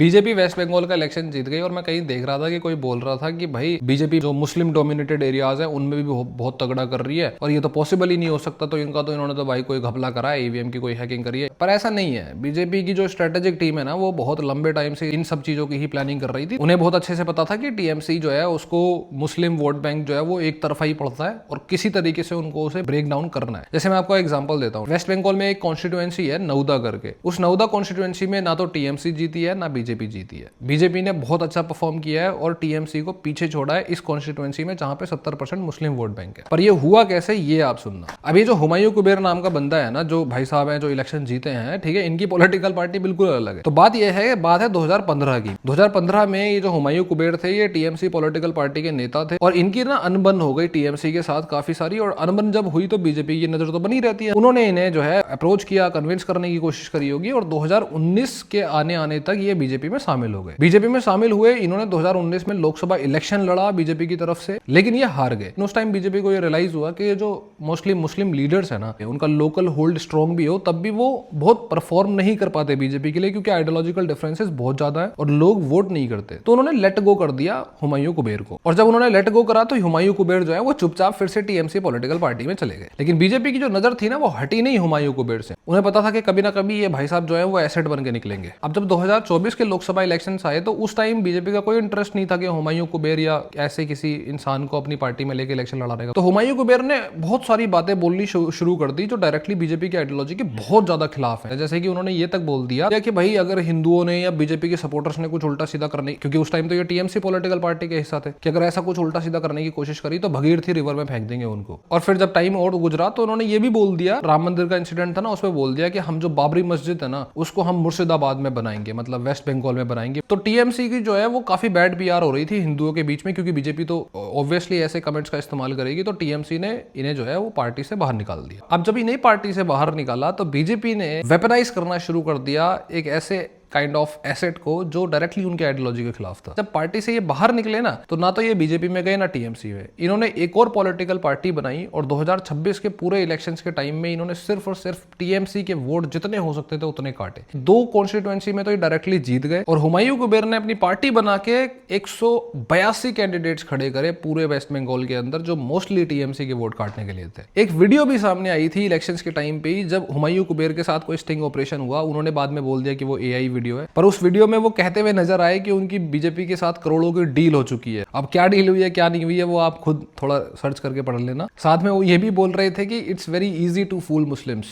BJP waste Bengal का election जीत गई और मैं कहीं देख रहा था कि कोई बोल रहा था कि भाई बीजेपी जो मुस्लिम डोमिनेटेड एरियाज है उनमें भी बहुत तगड़ा कर रही है और ये तो पॉसिबल ही नहीं हो सकता, तो इन्होंने तो भाई कोई घपला करा है, ईवीएम की कोई हैकिंग करी है। पर ऐसा नहीं है। बीजेपी की जो स्ट्रेटेजिक टीम है ना, वो बहुत लंबे टाइम से इन सब चीजों की ही प्लानिंग कर रही थी। उन्हें बहुत अच्छे से पता था कि टीएमसी जो है उसको मुस्लिम वोट बैंक जो है वो एक तरफा ही पड़ता है और किसी तरीके से उनको उसे ब्रेक डाउन करना है। जैसे मैं आपको एग्जांपल देता हूँ, वेस्ट बंगाल में एक कॉन्स्टिट्यूएंसी है नौदा करके। उस नौदा कॉन्स्टिट्यूएंसी में ना तो टीएमसी जीती है ना बीजेपी जीती है। बीजेपी ने बहुत अच्छा परफॉर्म किया है और टीएमसी को पीछे छोड़ा है इस कॉन्स्टिट्यूएंसी में जहां पे 70% मुस्लिम वोट बैंक है। पर ये हुआ कैसे, ये आप सुनना। अभी जो हुमायूं कुबेर नाम का बंदा है ना, जो भाई साहब हैं जो इलेक्शन जीते हैं, ठीक है, इनकी पॉलिटिकल पार्टी बिल्कुल अलग है। तो बात है 2015 की। 2015 में ये जो हुमायूं कुबेर थे ये टीएमसी पॉलिटिकल पार्टी के नेता थे और इनकी ना अनबन हो गई टीएमसी के साथ काफी सारी। और अनबन जब हुई तो बीजेपी की नजर तो बनी रहती है। उन्होंने इन्हें जो है अप्रोच किया, कन्विंस करने की कोशिश करी होगी और 2019 के आने तक ये बीजेपी में शामिल हो गए। बीजेपी में शामिल हुए, इन्होंने 2019 में लोकसभा इलेक्शन लड़ा बीजेपी की तरफ से, लेकिन ये हार गए। उस टाइम बीजेपी को ये रियलाइज हुआ कि ये जो मोस्टली मुस्लिम लीडर्स है ना, उनका लोकल होल्ड स्ट्रॉन्ग भी हो तब भी वो बहुत परफॉर्म नहीं कर पाते बीजेपी के लिए, क्योंकि आइडियोलॉजिकल डिफरेंसेस बहुत ज्यादा है और लोग वोट नहीं करते। तो उन्होंने लेट गो कर दिया हुमायूं कुबेर को। और जब उन्होंने लेट गो करा तो हुमायूं कुबेर जो है वो चुपचाप फिर से टीएमसी पॉलिटिकल पार्टी में चले गए। लेकिन बीजेपी की जो नजर थी ना वो हटी नहीं हुमायूं कुबेर से। उन्हें पता था कि कभी ना कभी ये भाई साहब जो है वो एसेट बन के निकलेंगे। अब जब 2024 के लोकसभा इलेक्शन आए तो उस टाइम बीजेपी का कोई इंटरेस्ट नहीं था कि हुमायूं कुबेर या ऐसे किसी इंसान को अपनी पार्टी में लेके इलेक्शन लड़ाने का। तो हुमायूं कुबेर ने बहुत सारी बातें बोलनी शुरू कर दी जो डायरेक्टली बीजेपी की आइडियोलॉजी के बहुत ज्यादा खिलाफ है। जैसे कि उन्होंने ये तक बोल दिया कि भाई अगर हिंदुओं ने या बीजेपी के सपोर्टर्स ने कुछ उल्टा सीधा करने, क्योंकि उस टाइम तो ये टीएमसी पॉलिटिकल पार्टी के हिस्सा थे, कि अगर ऐसा कुछ उल्टा सीधा करने की कोशिश करी तो भगीरथी रिवर में फेंक देंगे उनको। और फिर जब टाइम और गुजरा तो उन्होंने ये भी बोल दिया, राम मंदिर का इंसिडेंट था ना, उसमें बोल दिया कि हम जो बाबरी मस्जिद है ना उसको हम मुर्शिदाबाद में बनाएंगे, मतलब वेस्ट बंगाल में बनाएंगे। तो टीएमसी की जो है वो काफी बैड पीआर हो रही थी हिंदुओं के बीच में, क्योंकि बीजेपी तो ऑब्वियसली ऐसे कमेंट्स का इस्तेमाल करेगी। तो टीएमसी ने इन्हें जो है वो पार्टी से बाहर निकाल दिया। अब जब इन्हें पार्टी से बाहर निकाला तो बीजेपी ने वेपनाइज करना शुरू कर दिया एक ऐसे काइंड ऑफ एसेट को जो डायरेक्टली उनके आइडियोलॉजी के खिलाफ था। जब पार्टी से ये बाहर निकले ना, तो ना तो ये बीजेपी में गए ना टीएमसी में। इन्होंने एक और पॉलिटिकल पार्टी बनाई और 2026 के पूरे इलेक्शंस के टाइम में इन्होंने सिर्फ और सिर्फ टीएमसी के वोट जितने हो सकते थे उतने काटे। 2 कॉन्स्टिट्यूएंसी में तो ये डायरेक्टली जीत गए और हुमायूं कुबेर ने अपनी पार्टी बना के 182 कैंडिडेट्स खड़े करे पूरे वेस्ट बंगाल के अंदर, जो मोस्टली टीएमसी के वोट काटने के लिए थे। एक वीडियो भी सामने आई थी इलेक्शंस के टाइम पे ही, जब हुमायूं कुबेर के साथ कोई स्टिंग ऑपरेशन हुआ। उन्होंने बाद में बोल दिया कि वो एआई वीडियो है, पर उस वीडियो में वो कहते हुए नजर आए कि उनकी बीजेपी के साथ करोड़ों की डील हो चुकी है। अब क्या डील हुई है क्या नहीं हुई है वो आप खुद थोड़ा सर्च करके पढ़ लेना। साथ में वो ये भी बोल रहे थे कि it's very easy to fool Muslims.